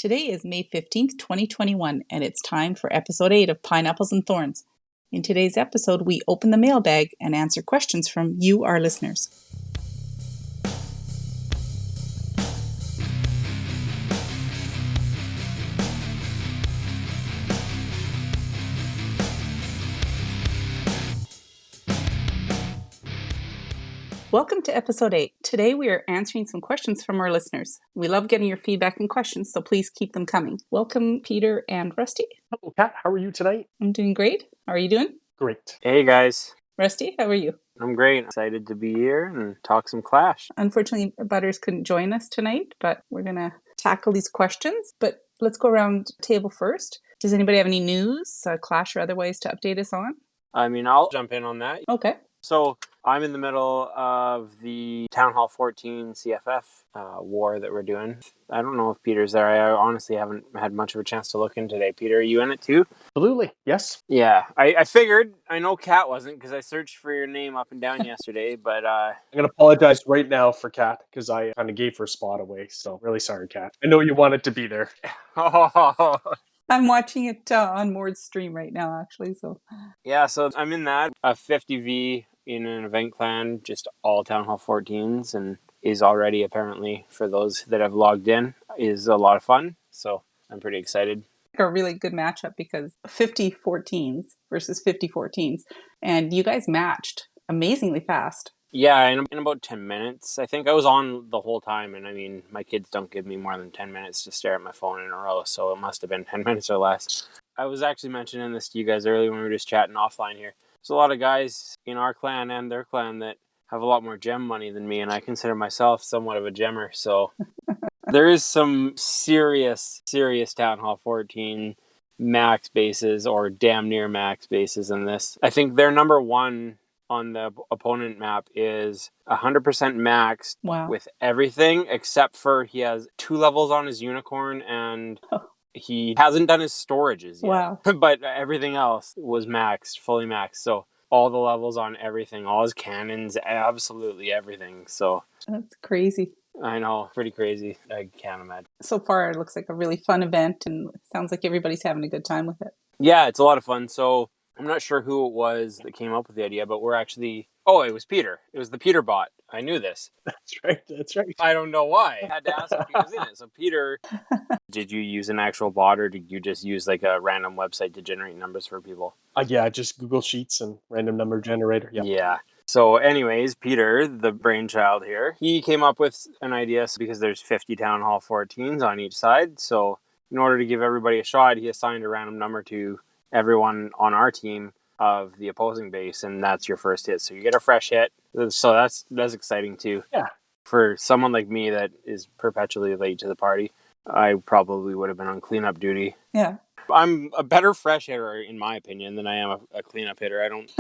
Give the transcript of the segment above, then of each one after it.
Today is May 15th, 2021, and it's time for episode 8 of Pineapples and Thorns. In today's episode, we open the mailbag and answer questions from you, our listeners. Welcome to episode 8. Today we are answering some questions from our listeners. We love getting your feedback and questions, so please keep them coming. Welcome, Peter and Rusty. Hello, Kat. How are you tonight? I'm doing great. How are you doing? Great. Hey, guys. Rusty, how are you? I'm great. Excited to be here and talk some Clash. Unfortunately, Butters couldn't join us tonight, but we're going to tackle these questions. But let's go around the table first. Does anybody have any news, Clash or otherwise, to update us on? I mean, I'll jump in on that. Okay. So I'm in the middle of the Town Hall 14 CFF war that we're doing. I don't know if Peter's there. I honestly haven't had much of a chance to look in today. Peter, are you in it too? Absolutely. Yes. Yeah. I figured. I know Kat wasn't because I searched for your name up and down yesterday, but... I'm going to apologize right now for Kat because I kind of gave her spot away. So really sorry, Kat. I know you wanted to be there. I'm watching it on Mord's stream right now, actually. So yeah, so I'm in that. A 50V in an event clan, just all Town Hall 14s, and is already apparently, for those that have logged in, is a lot of fun. So I'm pretty excited. A really good matchup because 50 14s versus 50 14s, and you guys matched amazingly fast. Yeah, in about 10 minutes. I think I was on the whole time, and I mean, my kids don't give me more than 10 minutes to stare at my phone in a row, so it must have been 10 minutes or less. I was actually mentioning this to you guys earlier when we were just chatting offline here. There's a lot of guys in our clan and their clan that have a lot more gem money than me, and I consider myself somewhat of a gemmer, so there is some serious Town Hall 14 max bases, or damn near max bases in this. I think their number one on the opponent map is 100% maxed. Wow. With everything, except for he has 2 levels on his unicorn, and he hasn't done his storages yet. Wow. But everything else was maxed, fully maxed. So all the levels on everything, all his cannons, absolutely everything. So that's crazy. I know, pretty crazy. I can't imagine. So far, it looks like a really fun event, and it sounds like everybody's having a good time with it. Yeah, it's a lot of fun. So I'm not sure who it was that came up with the idea, but we're actually... Oh, it was Peter. It was the Peter bot. I knew this. That's right. I don't know why. I had to ask if he was in it. So Peter, did you use an actual bot, or did you just use like a random website to generate numbers for people? Yeah, just Google Sheets and random number generator. Yep. Yeah. So anyways, Peter, the brainchild here, he came up with an idea because there's 50 Town Hall 14s on each side. So in order to give everybody a shot, he assigned a random number to everyone on our team of the opposing base, and that's your first hit. So you get a fresh hit. So that's exciting too. Yeah. For someone like me that is perpetually late to the party, I probably would have been on cleanup duty. Yeah. I'm a better fresh hitter, in my opinion, than I am a cleanup hitter. I don't...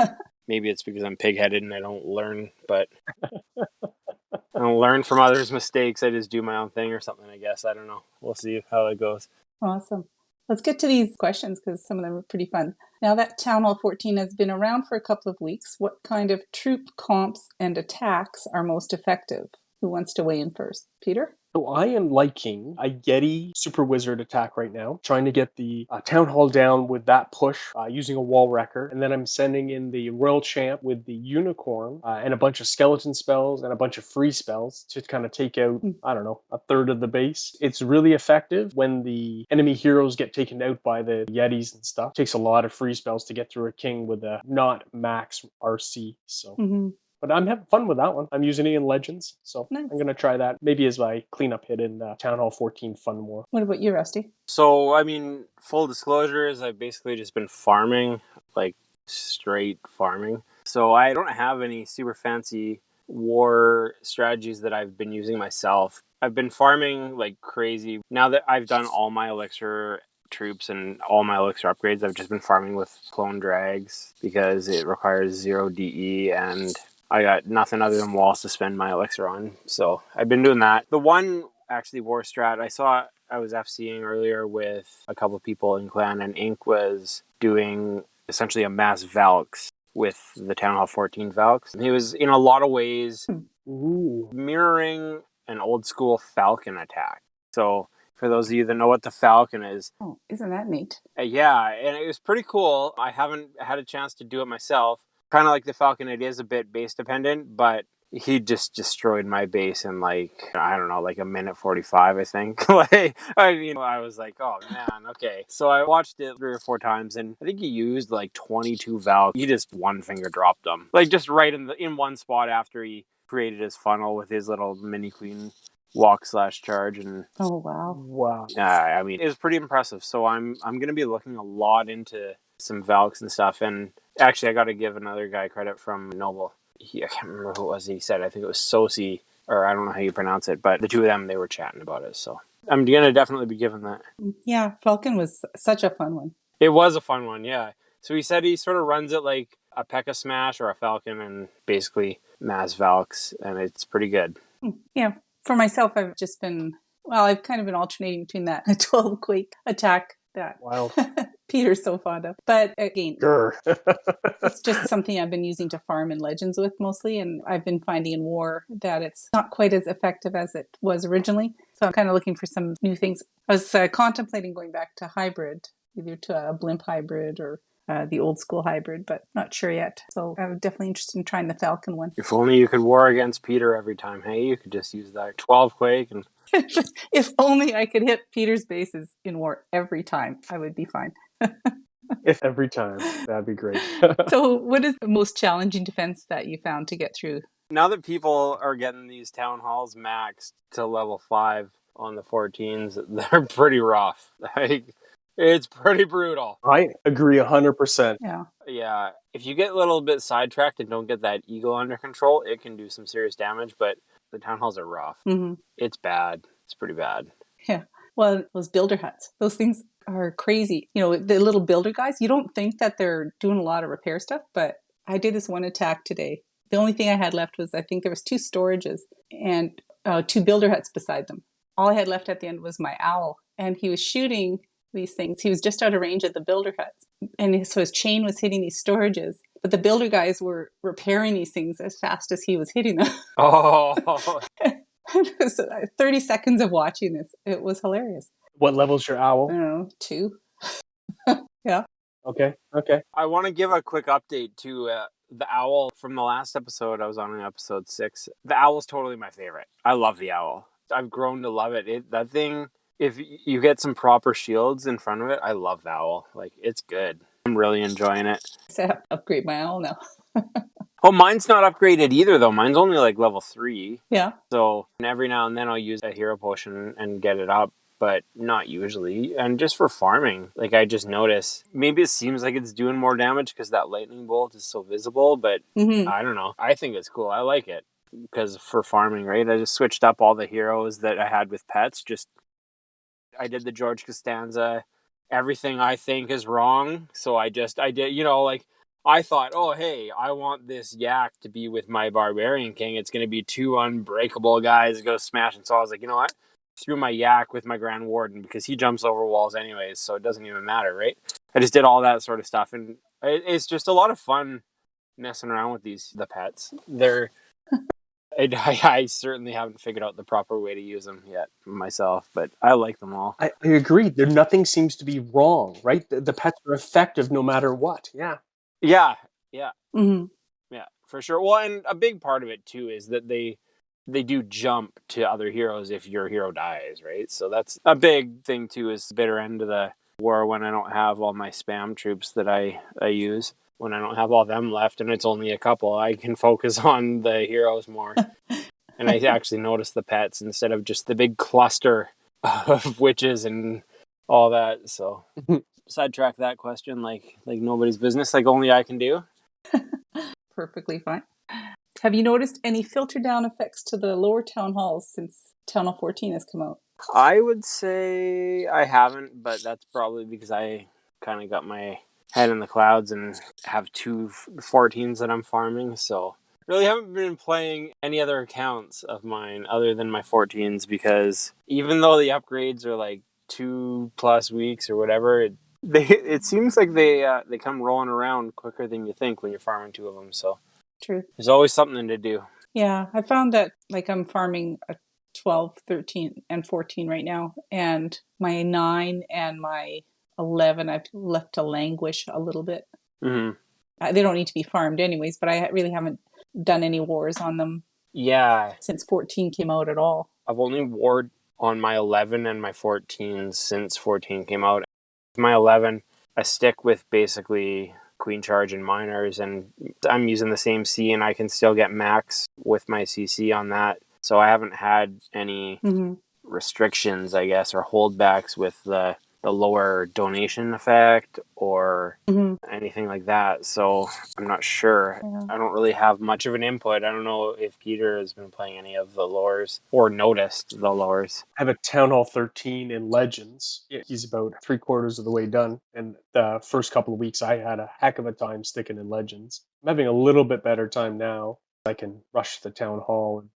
Maybe it's because I'm pig-headed and I don't learn, but I don't learn from others' mistakes. I just do my own thing or something, I guess. I don't know. We'll see how it goes. Awesome. Let's get to these questions because some of them are pretty fun. Now that Town Hall 14 has been around for a couple of weeks, what kind of troop comps and attacks are most effective? Who wants to weigh in first? Peter? So I am liking a Yeti Super Wizard attack right now, trying to get the Town Hall down with that push using a wall wrecker. And then I'm sending in the Royal Champ with the Unicorn and a bunch of skeleton spells and a bunch of free spells to kind of take out, I don't know, a third of the base. It's really effective when the enemy heroes get taken out by the Yetis and stuff. It takes a lot of free spells to get through a king with a not max RC. So. Mm-hmm. But I'm having fun with that one. I'm using it in Legends, so nice. I'm going to try that maybe as my cleanup hit in Town Hall 14 Fun War. What about you, Rusty? So, I mean, full disclosure is I've basically just been farming, like straight farming. So I don't have any super fancy war strategies that I've been using myself. I've been farming like crazy. Now that I've done all my elixir troops and all my elixir upgrades, I've just been farming with clone drags because it requires 0 DE and I got nothing other than walls to spend my elixir on. So I've been doing that. The one actually war strat I was FCing earlier with a couple of people in clan, and Ink was doing essentially a mass Valks with the Town Hall 14 Valks. He was in a lot of ways mirroring an old school Falcon attack. So For those of you that know what the falcon is. Oh, isn't that neat? Yeah, and it was pretty cool. I haven't had a chance to do it myself. Kind of like the falcon, it is a bit base dependent, but he just destroyed my base in like, I don't know, like a minute 45, I think. I was like, oh man, okay. So I watched it 3 or 4 times, and I think he used like 22 valves. He just one finger dropped them, like just right in one spot after he created his funnel with his little mini queen walk/charge. And Oh, wow. Wow. I mean, it was pretty impressive. So I'm gonna be looking a lot into some Valks and stuff. And actually, I got to give another guy credit from Noble. I can't remember who it was. He said, I think it was Sosi, or I don't know how you pronounce it, but the two of them, they were chatting about it. So I'm gonna definitely be giving that. Yeah, falcon was such a fun one. It was a fun one, yeah. So he said he sort of runs it like a P.E.K.K.A Smash or a Falcon, and basically mass Valks, and it's pretty good. Yeah, for myself, I've just been, well, I've kind of been alternating between that 12 Quake attack that Wild. Peter's so fond of. But again, Sure. it's just something I've been using to farm in Legends with mostly. And I've been finding in War that it's not quite as effective as it was originally. So I'm kind of looking for some new things. I was contemplating going back to hybrid, either to a blimp hybrid or the old school hybrid, but not sure yet. So I'm definitely interested in trying the Falcon one. If only you could war against Peter every time. Hey, you could just use that 12 Quake and If only I could hit Peter's bases in War every time, I would be fine. If every time, that'd be great. So what is the most challenging defense that you found to get through? now that people are getting these town halls maxed to level 5 on the 14s, they're pretty rough. Like, it's pretty brutal. I agree 100%. Yeah. Yeah, if you get a little bit sidetracked and don't get that ego under control, it can do some serious damage, but the town halls are rough. Mm-hmm. It's bad. It's pretty bad. Yeah. Well, those builder huts, those things are crazy. You know, the little builder guys, you don't think that they're doing a lot of repair stuff, but I did this one attack today. The only thing I had left was, I think there was 2 storages and 2 builder huts beside them. All I had left at the end was my owl, and he was shooting these things. He was just out of range of the builder huts, and so his chain was hitting these storages, but the builder guys were repairing these things as fast as he was hitting them. Oh, It was 30 seconds of watching this. It was hilarious. What level's your I owl? don't know, 2. Yeah. Okay. I want to give a quick update to the owl from the last episode. I was on in episode 6. The owl's totally my favorite. I love the owl. I've grown to love it. That thing, if you get some proper shields in front of it, I love the owl. Like, it's good. I'm really enjoying it. So I have to upgrade my owl now. Oh, mine's not upgraded either, though. Mine's only like level 3. Yeah. So every now and then I'll use a hero potion and get it up, but not usually. And just for farming, like, I just notice maybe it seems like it's doing more damage because that lightning bolt is so visible, but Mm-hmm. I don't know. I think it's cool. I like it because for farming, right? I just switched up all the heroes that I had with pets. I did the George Costanza. Everything I think is wrong. So I did, like, I thought, oh, hey, I want this yak to be with my barbarian king. It's going to be 2 unbreakable guys go smashing. So I was like, you know what? Threw my yak with my Grand Warden because he jumps over walls anyways, so it doesn't even matter, right? I just did all that sort of stuff, and it's just a lot of fun messing around with the pets. I certainly haven't figured out the proper way to use them yet myself, but I like them all. I agree. Nothing seems to be wrong, right? The pets are effective no matter what. Yeah. Yeah, Mm-hmm. yeah, for sure. Well, and a big part of it too is that they do jump to other heroes if your hero dies, right? So that's a big thing too, is the bitter end of the war when I don't have all my spam troops that I use. When I don't have all them left and it's only a couple, I can focus on the heroes more. And I actually notice the pets instead of just the big cluster of witches and all that. So sidetrack that question like nobody's business, like only I can do. Perfectly fine. Have you noticed any filter down effects to the lower town halls since Town Hall 14 has come out? I would say I haven't, but that's probably because I kind of got my head in the clouds and have 2 14s that I'm farming. So really haven't been playing any other accounts of mine other than my 14s, because even though the upgrades are like 2+ weeks or whatever, it seems like they come rolling around quicker than you think when you're farming 2 of them. So True. there's always something to do. Yeah, I found that, like, I'm farming 12, 13, and 14 right now. And my 9 and my 11, I've left to languish a little bit. Mm-hmm. They don't need to be farmed anyways, but I really haven't done any wars on them Yeah, since 14 came out at all. I've only warred on my 11 and my 14 since 14 came out. My 11, I stick with basically Queen Charge and Miners, and I'm using the same C, and I can still get max with my CC on that. So I haven't had any restrictions, I guess, or holdbacks with the lower donation effect or anything like that. So I'm not sure. Yeah. I don't really have much of an input. I don't know if Peter has been playing any of the lores or noticed the lores. I have a Town Hall 13 in Legends. He's about 3/4 of the way done. And the first couple of weeks, I had a heck of a time sticking in Legends. I'm having a little bit better time now. I can rush the Town Hall and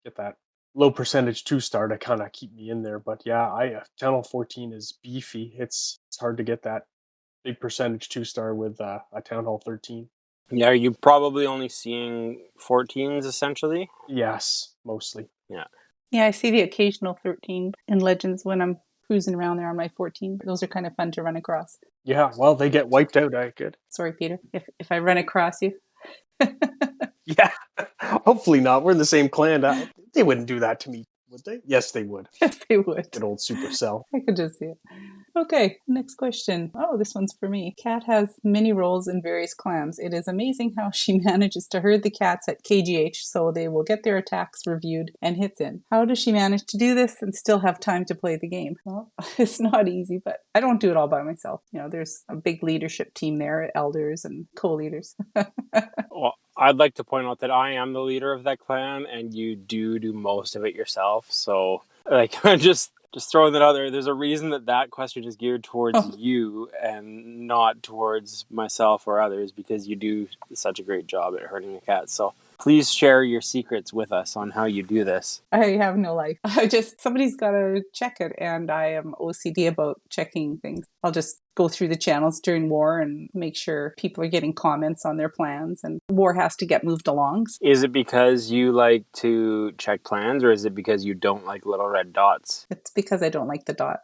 get that low percentage 2-star to kind of keep me in there. But yeah, Town Hall 14 is beefy. It's hard to get that big percentage 2-star with a Town Hall 13. Yeah, are you probably only seeing 14s essentially? Yes, mostly. Yeah. Yeah, I see the occasional 13 in Legends when I'm cruising around there on my 14. Those are kind of fun to run across. Yeah, well, they get wiped out. Good. Sorry, Peter, if I run across you. Yeah, hopefully not. We're in the same clan. They wouldn't do that to me, would they? Yes, they would. Yes, they would. Good old Supercell. I could just see it. Okay, next question. Oh, this one's for me. Kat has many roles in various clans. It is amazing how she manages to herd the cats at KGH so they will get their attacks reviewed and hits in. How does she manage to do this and still have time to play the game? Well, it's not easy, but I don't do it all by myself. You know, there's a big leadership team there, elders and co-leaders. Well, I'd like to point out that I am the leader of that clan, and you do most of it yourself. So, like, just throwing that out there. There's a reason that question is geared towards you and not towards myself or others, because you do such a great job at herding the cats. So please share your secrets with us on how you do this. I have no life. Somebody's got to check it, and I am OCD about checking things. I'll just go through the channels during war and make sure people are getting comments on their plans, and war has to get moved along. Is it because you like to check plans, or is it because you don't like little red dots? It's because I don't like the dots.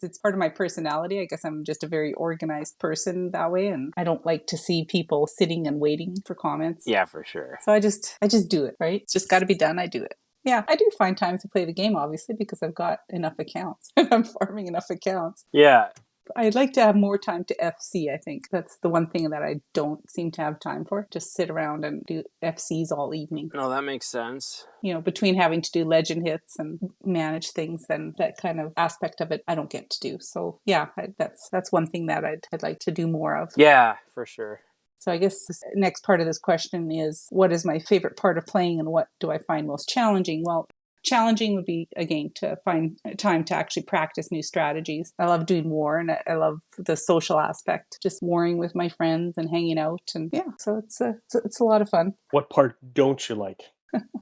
It's part of my personality. I guess I'm just a very organized person that way, and I don't like to see people sitting and waiting for comments. Yeah, for sure. So I just do it, right? It's just got to be done. I do it. Yeah, I do find time to play the game, obviously, because I've got enough accounts. I'm farming enough accounts. Yeah. I'd like to have more time to FC, I think. That's the one thing that I don't seem to have time for. Just sit around and do FCs all evening. No, that makes sense. You know, between having to do legend hits and manage things, then that kind of aspect of it I don't get to do. So yeah, that's one thing that I'd like to do more of. Yeah, for sure. So I guess the next part of this question is, what is my favorite part of playing and what do I find most challenging? Well, challenging would be, again, to find time to actually practice new strategies. I love doing war, and I love the social aspect, just warring with my friends and hanging out. And yeah, so it's a lot of fun. What part don't you like?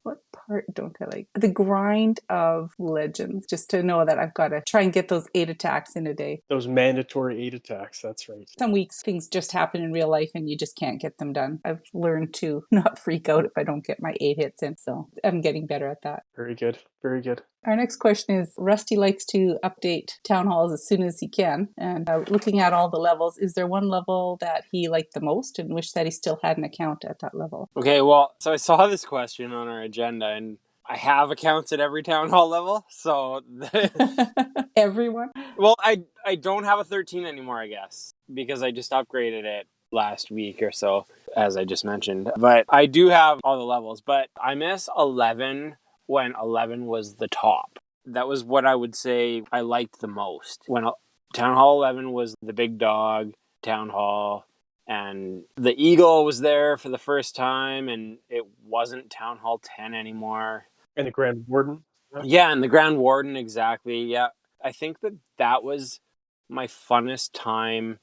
What part don't I like? The grind of Legends, just to know that I've got to try and get those 8 attacks in a day. Those mandatory 8 attacks, that's right. Some weeks things just happen in real life and you just can't get them done. I've learned to not freak out if I don't get my 8 hits in, so I'm getting better at that. Very good, very good. Our next question is, Rusty likes to update town halls as soon as he can. And looking at all the levels, is there one level that he liked the most and wish that he still had an account at that level? Okay, well, so I saw this question on our agenda, and I have accounts at every town hall level, so... Everyone? Well, I don't have a 13 anymore, I guess, because I just upgraded it last week or so, as I just mentioned. But I do have all the levels, but I miss 11 when 11 was the top. That was what I would say I liked the most. When Town Hall 11 was the big dog town hall, and the Eagle was there for the first time, and it wasn't Town Hall 10 anymore. And the Grand Warden? Yeah, and the Grand Warden, exactly. Yeah, I think that was my funnest time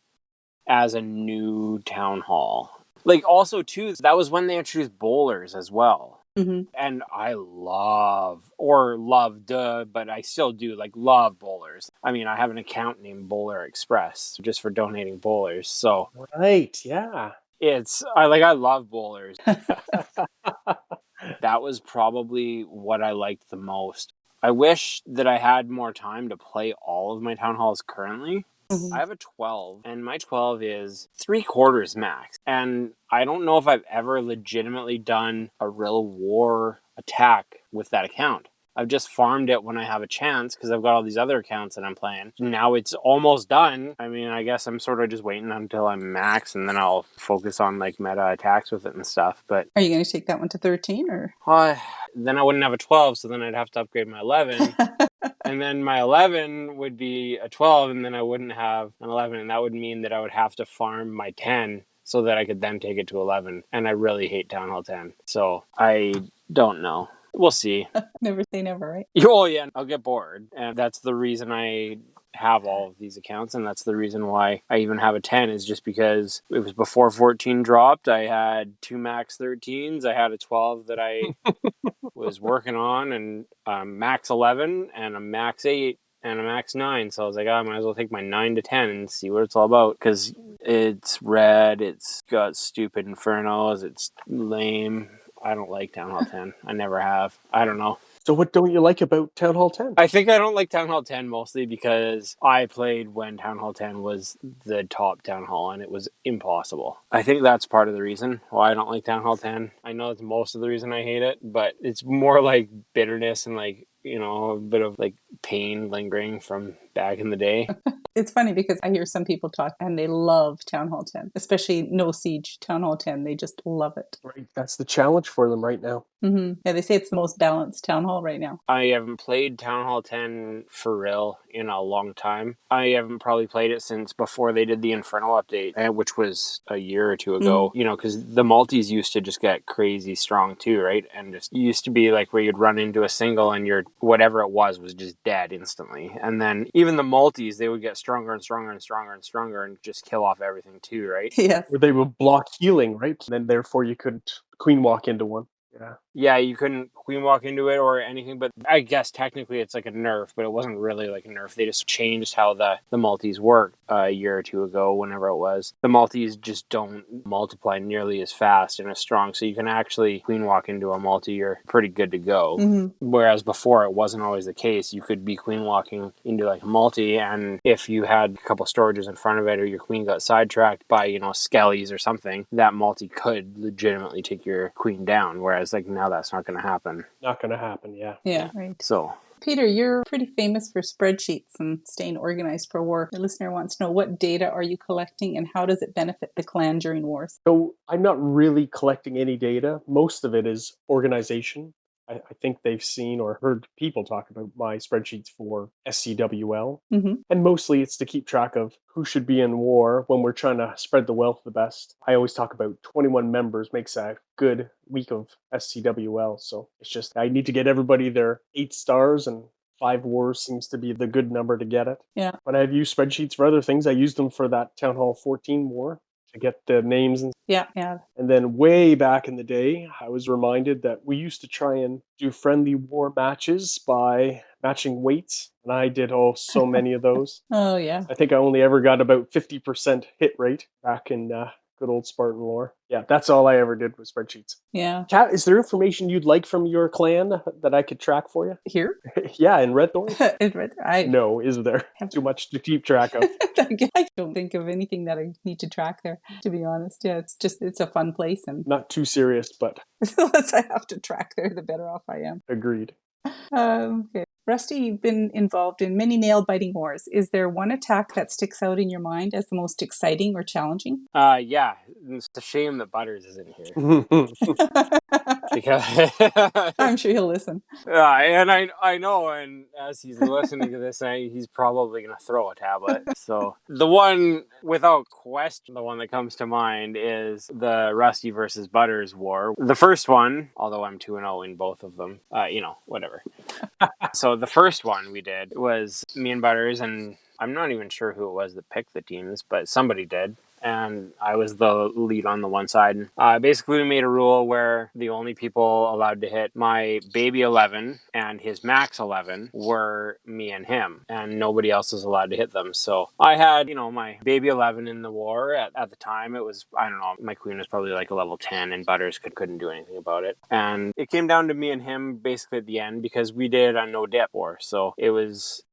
as a new town hall. Like, also, too, that was when they introduced bowlers as well. Mm-hmm. And I loved, but I still do, love bowlers. I mean, I have an account named Bowler Express just for donating bowlers. So Right, yeah. I love bowlers. That was probably what I liked the most. I wish that I had more time to play all of my town halls currently. I have a 12, and my 12 is 3/4 max. And I don't know if I've ever legitimately done a real war attack with that account. I've just farmed it when I have a chance because I've got all these other accounts that I'm playing. Now it's almost done. I mean, I guess I'm sort of just waiting until I'm max, and then I'll focus on like meta attacks with it and stuff. But Are you going to take that one to 13 or? then I wouldn't have a 12, so then I'd have to upgrade my 11. And then my 11 would be a 12, and then I wouldn't have an 11. And that would mean that I would have to farm my 10 so that I could then take it to 11. And I really hate Town Hall 10. So I don't know. We'll see. Never say never, right? Oh, yeah, I'll get bored. And that's the reason I have all of these accounts, and that's the reason why I even have a 10 is just because it was before 14 dropped. I had 2 max 13s. I had a 12 that I was working on, and max 11 and a max 8 and a max 9. So I was like, I might as well take my 9 to 10 and see what it's all about, because it's red, it's got stupid infernos, it's lame. I don't like Town Hall 10. I never have. I don't know. So what don't you like about Town Hall 10? I think I don't like Town Hall 10 mostly because I played when Town Hall 10 was the top Town Hall, and it was impossible. I think that's part of the reason why I don't like Town Hall 10. I know it's most of the reason I hate it, but it's more like bitterness and like, you know, a bit of like pain lingering from back in the day. It's funny because I hear some people talk and they love Town Hall 10, especially No Siege Town Hall 10. They just love it. Right, that's the challenge for them right now. Yeah, they say it's the most balanced Town Hall right now. I haven't played Town Hall 10 for real in a long time. I haven't probably played it since before they did the Infernal update, which was a year or two ago. You know, because the multis used to just get crazy strong too, right? And just used to be like where you'd run into a single and your whatever it was just dead instantly. And then even the multis, they would get stronger and stronger and stronger and stronger and just kill off everything too, right? Yes. Where they would block healing, right? And then therefore you couldn't queen walk into one. Yeah. Yeah, you couldn't queen walk into it or anything, but I guess technically it's like a nerf, but it wasn't really like a nerf. They just changed how the multis work a year or two ago, whenever it was. The multis just don't multiply nearly as fast and as strong, so you can actually queen walk into a multi, you're pretty good to go. Whereas before it wasn't always the case. You could be queen walking into like a multi, and if you had a couple storages in front of it or your queen got sidetracked by, you know, skellies or something, that multi could legitimately take your queen down, whereas like now that's not going to happen. Not going to happen, yeah. Yeah, right. So, Peter, you're pretty famous for spreadsheets and staying organized for war. The listener wants to know, what data are you collecting and how does it benefit the clan during wars? So I'm not really collecting any data. Most of it is organization. I think they've seen or heard people talk about my spreadsheets for SCWL. And mostly it's to keep track of who should be in war when we're trying to spread the wealth the best. I always talk about 21 members makes a good week of SCWL. So it's just, I need to get everybody their 8 stars, and 5 wars seems to be the good number to get it. Yeah. But I've used spreadsheets for other things. I used them for that Town Hall 14 war to get the names and Yeah. and then way back in the day, I was reminded that we used to try and do friendly war matches by matching weights, and I did so many of those. Oh, yeah. I think I only ever got about 50% hit rate back in good old Spartan lore. Yeah, that's all I ever did with spreadsheets. Yeah. Kat, is there information you'd like from your clan that I could track for you? Here? Yeah, in Red Thorn? I No, is there? Too much to keep track of. I don't think of anything that I need to track there, to be honest. Yeah, it's a fun place, and Not too serious, but the less I have to track there, the better off I am. agreed. Okay. Rusty, you've been involved in many nail-biting wars. Is there one attack that sticks out in your mind as the most exciting or challenging? yeah, it's a shame that Butters isn't here. Because I'm sure he'll listen. and I know, and as he's listening to this, he's probably going to throw a tablet. So the one, without question, the one that comes to mind is the Rusty versus Butters war. The first one, although I'm 2-0 in both of them, whatever. So the first one we did was me and Butters, and I'm not even sure who it was that picked the teams, but somebody did. and I was the lead on the one side. Basically, we made a rule where the only people allowed to hit my baby 11 and his max 11 were me and him, and nobody else was allowed to hit them. So I had, my baby 11 in the war. At the time, it was, I don't know, my queen was probably like a level 10, and Butters couldn't do anything about it. And it came down to me and him basically at the end because we did a no dip war. So it was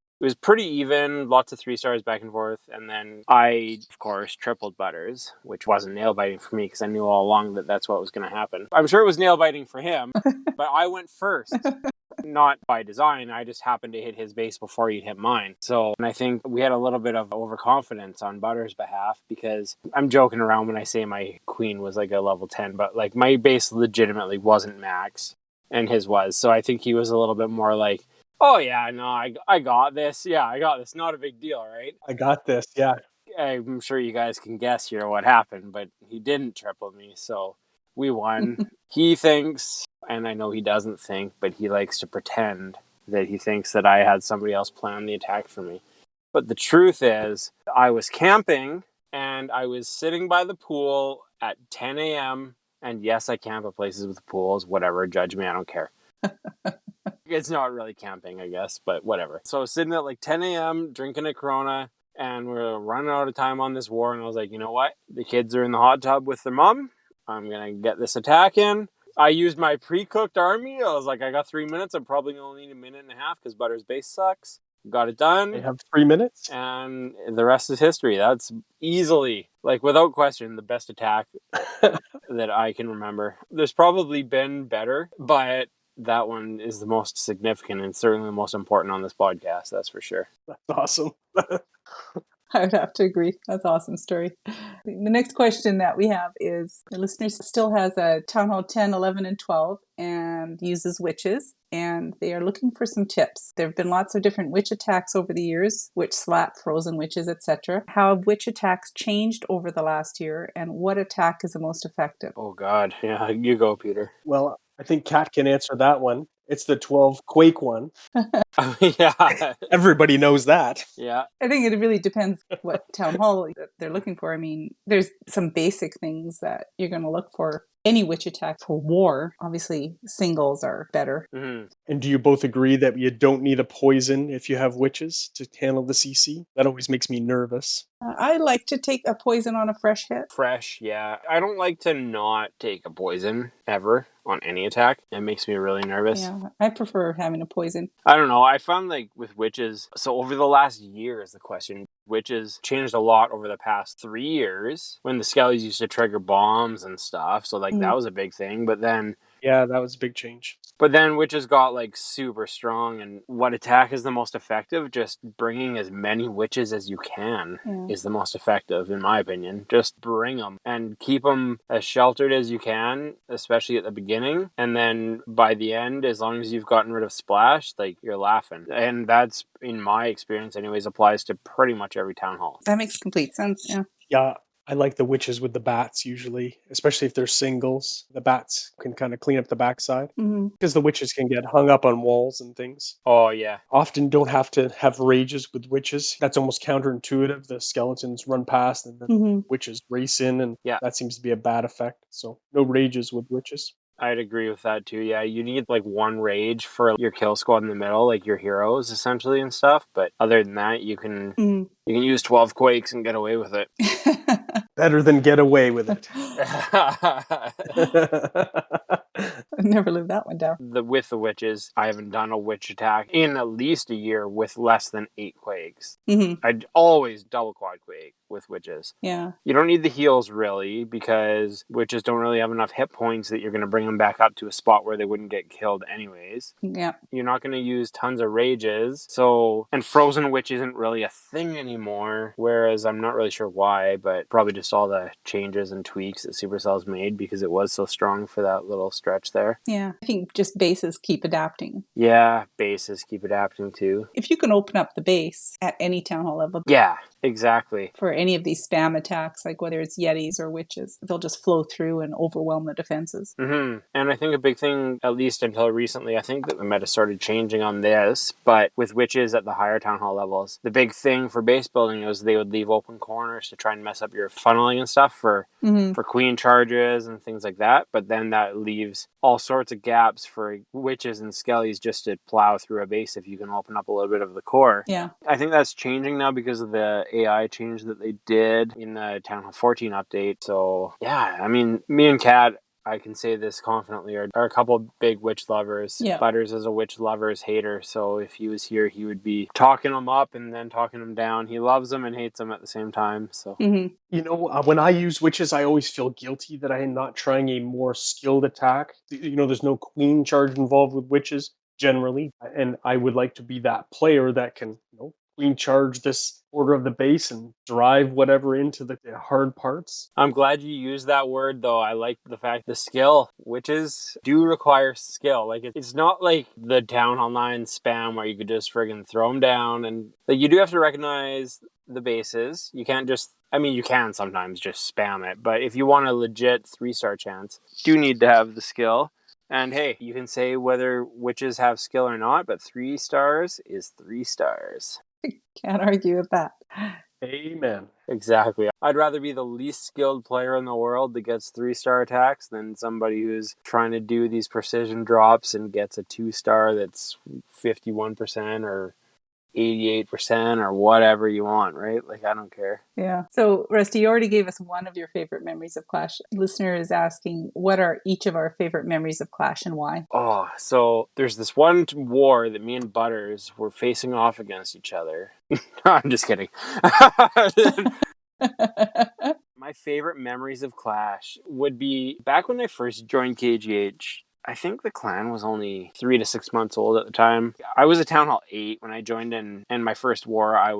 pretty even, lots of 3 stars back and forth, and then I, of course, tripled Butters, which wasn't nail biting for me because I knew all along that that's what was going to happen. I'm sure it was nail biting for him, but I went first. Not by design, I just happened to hit his base before he'd hit mine. So, and I think we had a little bit of overconfidence on Butters' behalf because I'm joking around when I say my queen was like a level 10, but like my base legitimately wasn't max and his was. So I think he was a little bit more like, oh yeah, no, I got this. Yeah, I got this. Not a big deal, right? I got this. Yeah. I'm sure you guys can guess here what happened, but he didn't triple me, so we won. He thinks, and I know he doesn't think, but he likes to pretend that he thinks that I had somebody else plan the attack for me. But the truth is, I was camping and I was sitting by the pool at 10 a.m. And yes, I camp at places with pools, whatever, judge me, I don't care. It's not really camping, I guess, but whatever. So I was sitting at like 10 a.m. drinking a Corona, and we're running out of time on this war, and I was like, you know what? The kids are in the hot tub with their mom. I'm going to get this attack in. I used my pre-cooked army. I was like, I got 3 minutes. I'm probably going to need a minute and a half because Butter's base sucks. Got it I done. have 3 minutes. And the rest is history. That's easily, like without question, the best attack that I can remember. There's probably been better, but that one is the most significant and certainly the most important on this podcast. That's for sure. That's awesome. I would have to agree. That's an awesome story. The next question that we have is the listener still has a Town Hall 10, 11, and 12 and uses witches, and they are looking for some tips. There have been lots of different witch attacks over the years, witch slap, frozen witches, etc. How have witch attacks changed over the last year, and what attack is the most effective? Oh, God. Yeah, you go, Peter. Well, I think Kat can answer that one. It's the 12 Quake one. Yeah. Everybody knows that. Yeah. I think it really depends what town hall that they're looking for. I mean, there's some basic things that you're going to look for. Any witch attack for war, obviously singles are better. Mm-hmm. And do you both agree that you don't need a poison if you have witches to handle the CC? That always makes me nervous. I like to take a poison on a fresh hit. Fresh, yeah. I don't like to not take a poison ever on any attack. It makes me really nervous. Yeah, I prefer having a poison. I don't know. I found like with witches, so over the last year is the question. Witches changed a lot over the past 3 years when the skellies used to trigger bombs and stuff. So like that was a big thing. But then Yeah, that was a big change. witches got like super strong, and what attack is the most effective? Just bringing as many witches as you can is the most effective, in my opinion. Just bring them and keep them as sheltered as you can, especially at the beginning. And then by the end, as long as you've gotten rid of splash, like you're laughing. And that's, in my experience anyways, applies to pretty much every town hall. That makes complete sense, yeah. Yeah, I like the witches with the bats usually, especially if they're singles. The bats can kind of clean up the backside because the witches can get hung up on walls and things. Oh, yeah. Often don't have to have rages with witches. That's almost counterintuitive. The skeletons run past and then witches race in, and that seems to be a bad effect. So no rages with witches. I'd agree with that too. Yeah, you need like one rage for your kill squad in the middle, like your heroes essentially and stuff. But other than that, you can use 12 quakes and get away with it. Better than get away with it. I never lived that one down. With the witches, I haven't done a witch attack in at least a year with less than 8 quakes. I'd always double quad quake with witches. Yeah. You don't need the heals really, because witches don't really have enough hit points that you're going to bring them back up to a spot where they wouldn't get killed anyways. Yeah. You're not going to use tons of rages. So, and frozen witch isn't really a thing anymore, whereas I'm not really sure why, but probably just all the changes and tweaks that Supercell's made because it was so strong for that little stretch there. there. Yeah, I think just bases keep adapting. Yeah, bases keep adapting too. If you can open up the base at any town hall level, Yeah, exactly. for any of these spam attacks, like whether it's Yetis or witches, they'll just flow through and overwhelm the defenses. And I think a big thing, at least until recently, I think that the meta started changing on this, but with witches at the higher town hall levels, the big thing for base building was they would leave open corners to try and mess up your funneling and stuff for queen charges and things like that. But then that leaves all sorts of gaps for witches and skellies just to plow through a base if you can open up a little bit of the core. Yeah. I think that's changing now because of the AI change that they did in the Town Hall 14 update. So yeah, I mean, me and Kat, I can say this confidently, are a couple big witch lovers. Yeah. Butters is a witch lover's hater, so if he was here, he would be talking them up and then talking them down. He loves them and hates them at the same time. So You know, when I use witches, I always feel guilty that I am not trying a more skilled attack. You know, there's no queen charge involved with witches generally, and I would like to be that player that can, queen charge this order of the base and drive whatever into the hard parts. I'm glad you used that word, though. I like the fact the skill. Witches do require skill. Like, it's not like the Town Hall 9 spam where you could just friggin' throw them down. And like, you do have to recognize the bases. You can't just, I mean, you can sometimes just spam it. But if you want a legit 3-star chance, you do need to have the skill. And hey, you can say whether witches have skill or not, but 3 stars is 3 stars. Can't argue with that. Amen. Exactly. I'd rather be the least skilled player in the world that gets 3-star attacks than somebody who's trying to do these precision drops and gets a 2-star that's 51% or 88% or whatever you want, right? Like, I don't care. Yeah. So, Rusty, you already gave us one of your favorite memories of Clash. Listener is asking, what are each of our favorite memories of Clash and why? Oh, so there's this one war that me and Butters were facing off against each other. No, I'm just kidding. My favorite memories of Clash would be back when I first joined KGH. I think the clan was only 3 to 6 months old at the time. I was a Town Hall 8 when I joined in, and my first war, I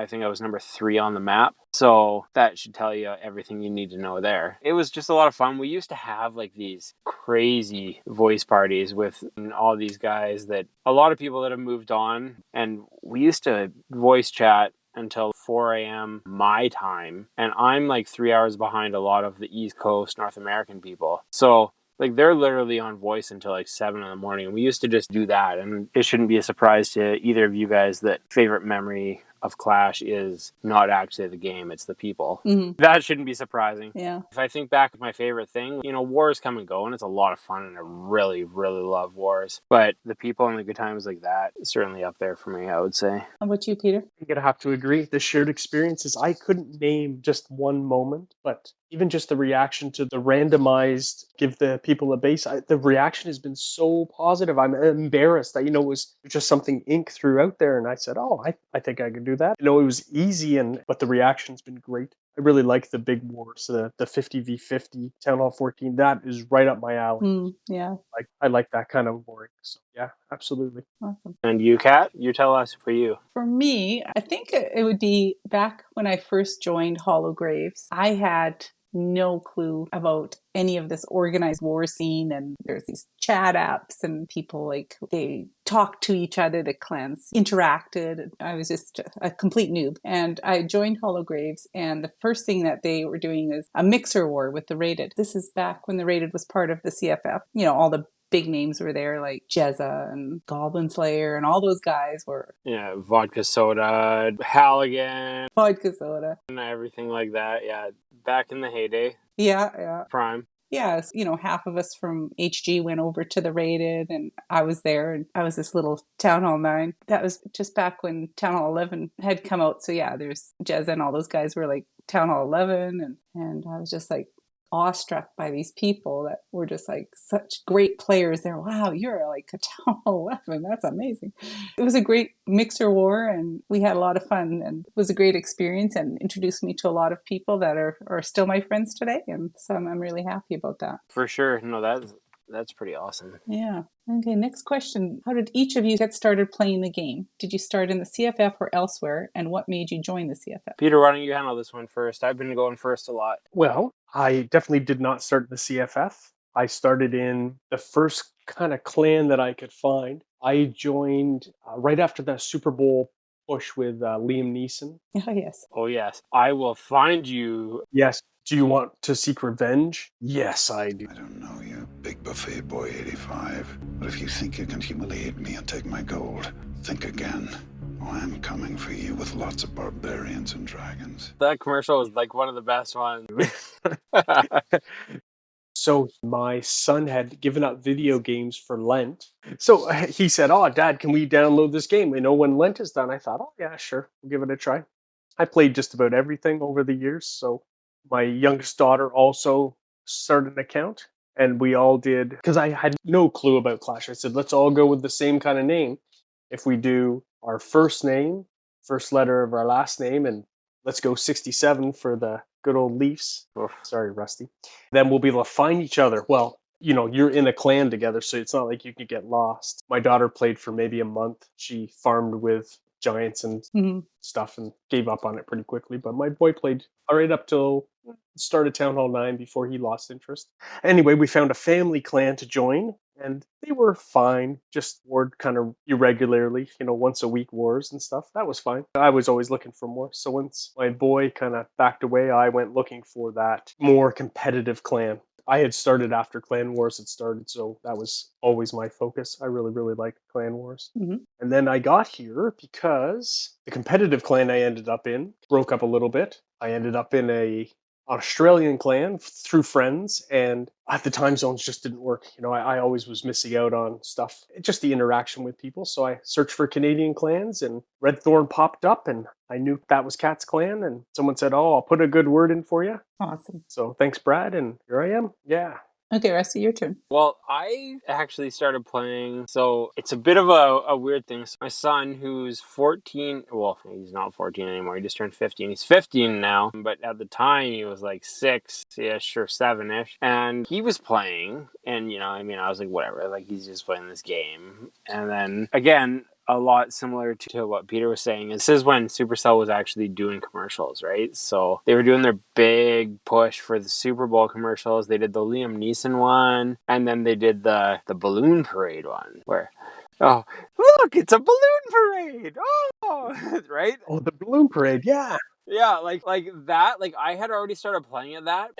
think I was number 3 on the map. So that should tell you everything you need to know there. It was just a lot of fun. We used to have like these crazy voice parties with all these guys that a lot of people that have moved on, and we used to voice chat until 4 a.m. my time. And I'm like 3 hours behind a lot of the East Coast North American people. So like they're literally on voice until like 7 in the morning. We used to just do that. And it shouldn't be a surprise to either of you guys that favorite memory of Clash is not actually the game, it's the people. That shouldn't be surprising. Yeah. If I think back to my favorite thing, wars come and go and it's a lot of fun and I really, really love wars. But the people and the good times like that is certainly up there for me, I would say. How about you, Peter? I'm going to have to agree. The shared experiences, I couldn't name just one moment, but even just the reaction to the randomized give the people a base, the reaction has been so positive. I'm embarrassed that, it was just something ink threw out there. And I said, oh, I think I could do that. It was easy, but the reaction's been great. I really like the big wars, the 50v50, Town Hall 14. That is right up my alley. Yeah. I like that kind of warring. So yeah, absolutely. Awesome. And you, Kat, you tell us for you. For me, I think it would be back when I first joined Hollow Graves. I had no clue about any of this organized war scene, and there's these chat apps and people like they talked to each other, the clans interacted. I was just a complete noob, and I joined Hollow Graves, and the first thing that they were doing is a mixer war with the Rated. This is back when the Rated was part of the CFF. All the big names were there, like Jezza and Goblin Slayer, and all those guys were. Yeah, vodka soda, Halligan, Vodka soda, and everything like that. Yeah, back in the heyday. Yeah. Prime. Yeah, half of us from HG went over to the Rated, and I was there, and I was this little Town Hall 9. That was just back when Town Hall 11 had come out. So yeah, there's Jezza and all those guys were like Town Hall 11, and I was just like awestruck by these people that were just like such great players there. Wow, you're like a Town Hall 11. That's amazing. It was a great mixer war and we had a lot of fun, and it was a great experience and introduced me to a lot of people that are still my friends today. And so I'm really happy about that. For sure. No, that's pretty awesome. Yeah. Okay, next question. How did each of you get started playing the game? Did you start in the CFF or elsewhere? And what made you join the CFF? Peter, why don't you handle this one first? I've been going first a lot. Well, I definitely did not start the CFF. I started in the first kind of clan that I could find. I joined right after that Super Bowl push with Liam Neeson. Oh, yes. Oh, yes. I will find you. Yes. Do you want to seek revenge? Yes, I do. I don't know you, big buffet boy 85. But if you think you can humiliate me and take my gold, think again. Oh, I'm coming for you with lots of barbarians and dragons. That commercial was like one of the best ones. So my son had given up video games for Lent. So he said, "Oh, Dad, can we download this game? We know when Lent is done." I thought, "Oh, yeah, sure. We'll give it a try." I played just about everything over the years. So my youngest daughter also started an account, and we all did, because I had no clue about Clash. I said, let's all go with the same kind of name. If we do our first name, first letter of our last name, and let's go 67 for the good old Leafs. Oof. Sorry, Rusty. Then we'll be able to find each other. Well, you're in a clan together, so it's not like you could get lost. My daughter played for maybe a month. She farmed with giants and Hmm. stuff and gave up on it pretty quickly. But my boy played all right up till start of Town Hall 9 before he lost interest. Anyway, we found a family clan to join, and they were fine. Just warred kind of irregularly, once a week wars and stuff. That was fine. I was always looking for more. So once my boy kind of backed away, I went looking for that more competitive clan. I had started after Clan Wars had started, so that was always my focus. I really, really liked Clan Wars. Hmm. And then I got here because the competitive clan I ended up in broke up a little bit. I ended up in a Australian clan through friends, and the time zones just didn't work. I always was missing out on stuff, just the interaction with people. So I searched for Canadian clans, and Red Thorn popped up, and I knew that was Cat's clan, and someone said, "Oh, I'll put a good word in for you." Awesome. So thanks, Brad, and here I am. Yeah. Okay, Rusty, your turn. Well, I actually started playing, so it's a bit of a weird thing. So my son, who's 14, well, he's not 14 anymore, he just turned 15. He's 15 now, but at the time he was like 6-ish or 7-ish, and he was playing, and, I was like, whatever, like, he's just playing this game. And then, again, a lot similar to what Peter was saying. This is when Supercell was actually doing commercials, right? So they were doing their big push for the Super Bowl commercials. They did the Liam Neeson one, and then they did the balloon parade one, where, oh, look, it's a balloon parade! Oh, right? Oh, the balloon parade, yeah. Yeah, like that. Like, I had already started playing at that,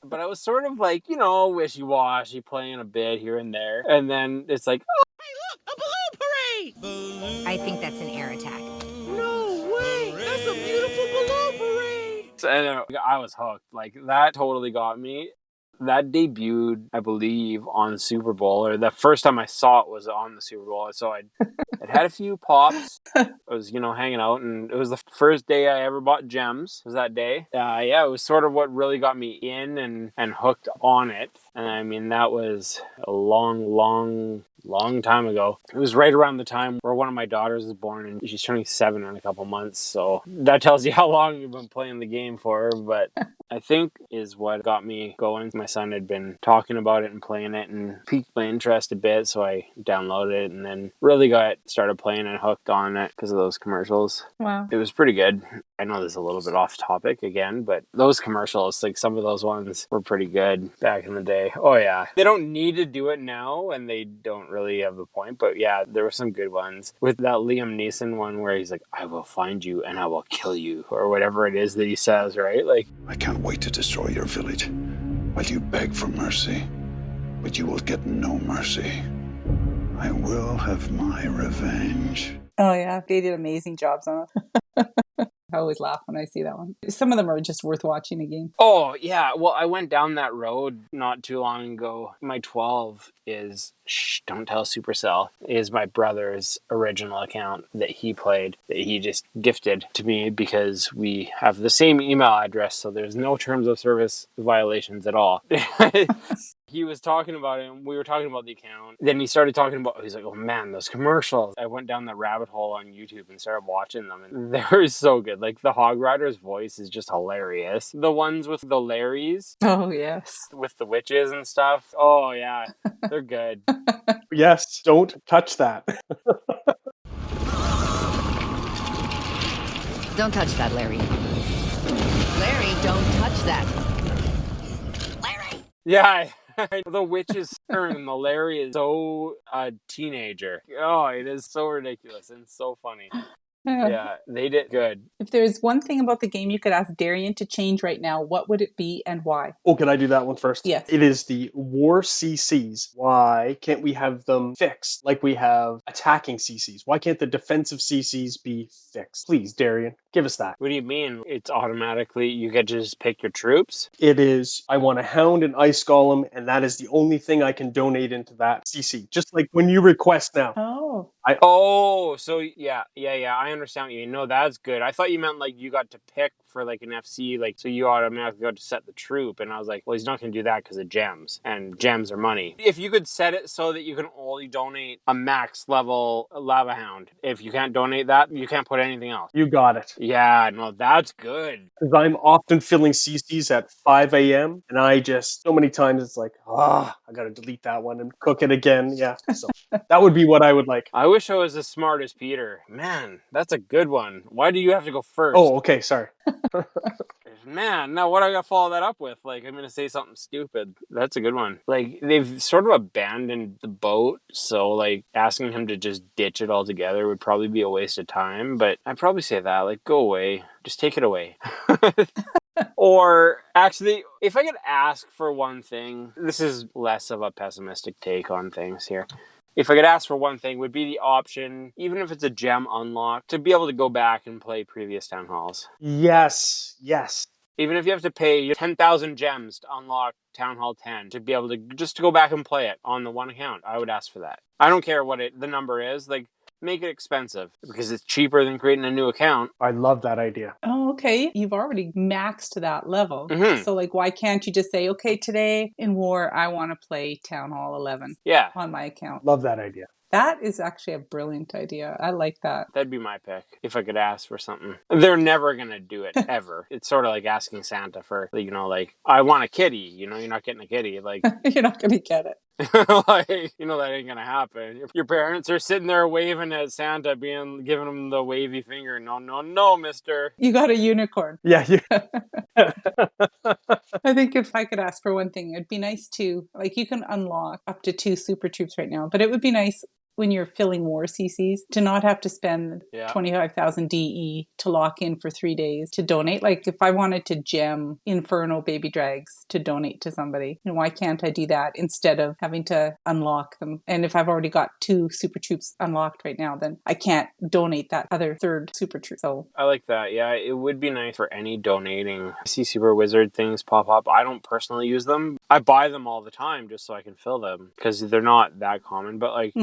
but I was sort of like, wishy-washy, playing a bit here and there. And then it's like, oh, Hey, look, a balloon parade! Balloon. I think that's an air attack. No way! That's a beautiful balloon parade! and I was hooked. Like, that totally got me. That debuted, I believe, on Super Bowl, or the first time I saw it was on the Super Bowl. So I'd had a few pops. I was, hanging out, and it was the first day I ever bought gems. Was that day? Yeah, it was sort of what really got me in and hooked on it. And I mean, that was a long time ago. It was right around the time where one of my daughters was born, and she's turning 7 in a couple months. So that tells you how long you've been playing the game for. But I think is what got me going. My son had been talking about it and playing it and piqued my interest a bit, so I downloaded it and then really started playing and hooked on it because of those commercials. Wow. It was pretty good. I know this is a little bit off topic again, but those commercials, like some of those ones were pretty good back in the day. Oh yeah. They don't need to do it now, and they don't really have a point, but yeah, there were some good ones. With that Liam Neeson one where he's like, "I will find you and I will kill you," or whatever it is that he says, right? Like, I can't wait to destroy your village while you beg for mercy, but you will get no mercy. I will have my revenge. Oh, yeah. They did amazing jobs on it. I always laugh when I see that one. Some of them are just worth watching again. oh yeah, well, I went down that road not too long ago. My 12 is, don't tell Supercell, is my brother's original account that he played, that he just gifted to me because we have the same email address, so there's no terms of service violations at all. He was talking about it, and we were talking about the account. Then he started talking about, he's like, "Oh man, those commercials." I went down that rabbit hole on YouTube and started watching them, and they're so good. Like, the Hog Rider's voice is just hilarious. The ones with the Larrys, Oh, yes. with the witches and stuff. Oh yeah, they're good. Yes, don't touch that. Don't touch that, Larry. Larry, don't touch that. Yeah, the witch's turn and the Larry is so teenager. Oh, it is so ridiculous and so funny. Yeah. Yeah, they did good. If there's one thing about the game you could ask Darian to change right now, what would it be and why? Oh, can I do that one first? Yes. It is the war CCs. Why can't we have them fixed like we have attacking CCs? Why can't the defensive CCs be fixed? Please, Darian, give us that. What do you mean? It's automatically, you get to just pick your troops? It is, I want a Hound and Ice Golem, and that is the only thing I can donate into that CC. Just like when you request now. Oh. Oh, so yeah, I understand what you mean. No, that's good. I thought you meant like you got to pick for like an FC, like so you automatically got to set the troop, and I was like, well, he's not going to do that because of gems, and gems are money. If you could set it so that you can only donate a max level Lava Hound, if you can't donate that, you can't put anything else. You got it. Yeah, no, that's good. Because I'm often filling CCs at 5 a.m. and I just, so many times it's like, I got to delete that one and cook it again. Yeah. So that would be what I would like. I wish I was as smart as Peter. Man, that's a good one. Why do you have to go first? Oh, okay. Sorry. Man, now what do I got to follow that up with? Like, I'm going to say something stupid. That's a good one. Like, they've sort of abandoned the boat, so, like, asking him to just ditch it altogether would probably be a waste of time, but I'd probably say that. Like, go away. Just take it away. Or, actually, if I could ask for one thing, this is less of a pessimistic take on things here. If I could ask for one thing, would be the option, even if it's a gem unlock, to be able to go back and play previous town halls. Yes. Even if you have to pay 10,000 gems to unlock Town Hall 10 to be able to just to go back and play it on the one account, I would ask for that. I don't care what the number is. Like, make it expensive because it's cheaper than creating a new account. I love that idea. Oh, okay. You've already maxed that level. Mhm. So, like, why can't you just say, okay, today in war, I want to play Town Hall 11 Yeah, on my account? Love that idea. That is actually a brilliant idea. I like that. that'd be my pick if I could ask for something. They're never going to do it, ever. It's sort of like asking Santa for, like, I want a kitty. You're not getting a kitty. Like, You're not going to get it. like, that ain't gonna happen. Your parents are sitting there waving at Santa, giving him the wavy finger. No, mister. You got a unicorn. Yeah. I think if I could ask for one thing, it'd be nice to, like, you can unlock up to 2 super troops right now, but it would be nice when you're filling war CCs to not have to spend 25,000 DE to lock in for 3 days to donate. Like, if I wanted to gem Inferno baby drags to donate to somebody, why can't I do that instead of having to unlock them? And if I've already got 2 super troops unlocked right now, then I can't donate that other 3rd super troop. So I like that. Yeah, it would be nice for any donating. I see Super Wizard things pop up. I don't personally use them. I buy them all the time just so I can fill them because they're not that common. But like,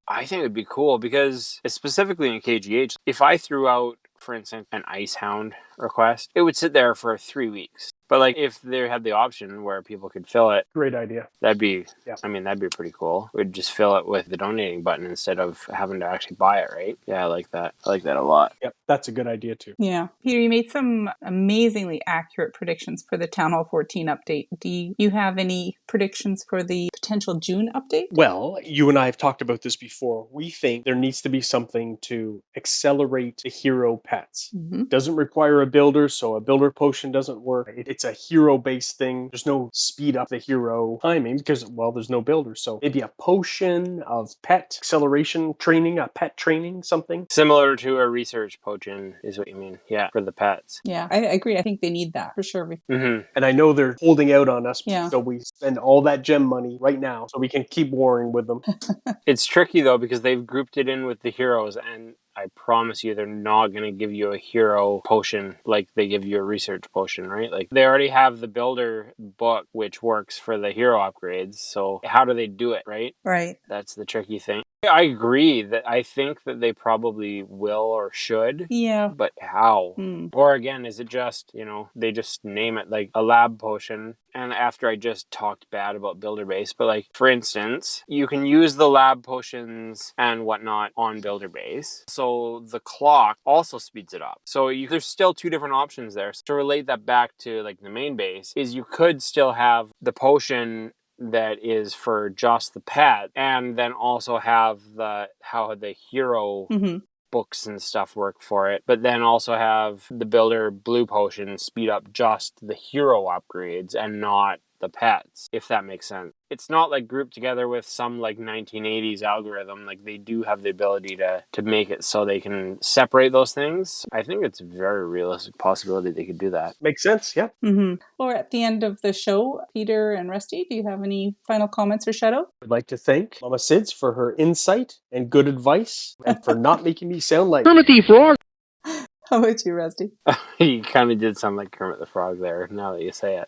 I think it would be cool because specifically in KGH, if I threw out, for instance, an Ice Hound request, it would sit there for 3 weeks. But like, if they had the option where people could fill it, Great idea. that'd be pretty cool. We'd just fill it with the donating button instead of having to actually buy it, right? Yeah, I like that. I like that a lot. Yep, that's a good idea too. yeah. Peter, you made some amazingly accurate predictions for the Town Hall 14 update. Do you have any predictions for the potential June update? Well, you and I have talked about this before. We think there needs to be something to accelerate the hero pets. Doesn't require a builder, so a builder potion doesn't work. It's a hero-based thing. There's no speed up the hero timing because, well, there's no builder. So maybe a potion of pet acceleration training, a pet training, something. Similar to a research potion is what you mean. Yeah, for the pets. Yeah, I agree. I think they need that for sure. And I know they're holding out on us, Yeah. so we spend all that gem money right now so we can keep warring with them. It's tricky though because they've grouped it in with the heroes, and I promise you they're not going to give you a hero potion like they give you a research potion, right? Like, they already have the builder book which works for the hero upgrades, so how do they do it, right? Right. That's the tricky thing. I agree that I think that they probably will or should. Yeah. But how? Or again, is it just, they just name it like a lab potion? And after I just talked bad about builder base, but like, for instance, you can use the lab potions and whatnot on builder base. So the clock also speeds it up. So there's still 2 different options there. So to relate that back to like the main base is you could still have the potion that is for just the pet, and then also have how the hero books and stuff work for it, but then also have the builder blue potion speed up just the hero upgrades and not the pets, if that makes sense. It's not like grouped together with some like 1980s algorithm. Like they do have the ability to make it so they can separate those things. I think it's a very realistic possibility they could do that. Makes sense, yeah. Or at the end of the show, Peter and Rusty, do you have any final comments or shout out? I'd like to thank Mama Sids for her insight and good advice and for not making me sound like Kermit the Frog. How about you, Rusty? You kind of did sound like Kermit the Frog there, now that you say it.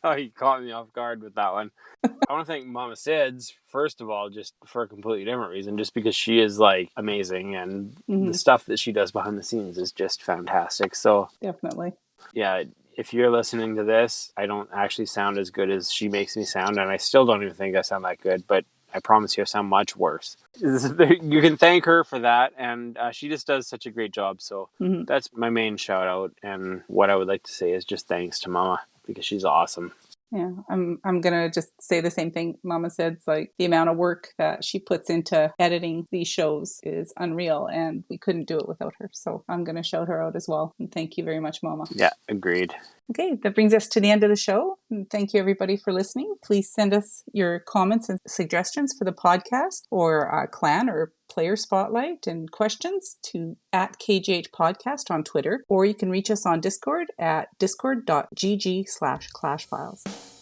Oh, you caught me off guard with that one. I want to thank Mama Sids, first of all, just for a completely different reason, just because she is like amazing and the stuff that she does behind the scenes is just fantastic. So Definitely. yeah, if you're listening to this, I don't actually sound as good as she makes me sound, and I still don't even think I sound that good, but I promise you I sound much worse. You can thank her for that, and she just does such a great job. So that's my main shout out, and what I would like to say is just thanks to Mama, because she's awesome. Yeah, I'm gonna just say the same thing Mama said. It's like the amount of work that she puts into editing these shows is unreal, and we couldn't do it without her. So I'm gonna shout her out as well. And thank you very much, Mama. Yeah, agreed. Okay, that brings us to the end of the show. And thank you everybody for listening. Please send us your comments and suggestions for the podcast or clan or player spotlight and questions to @KGH Podcast on Twitter, or you can reach us on Discord at discord.gg/clashfiles.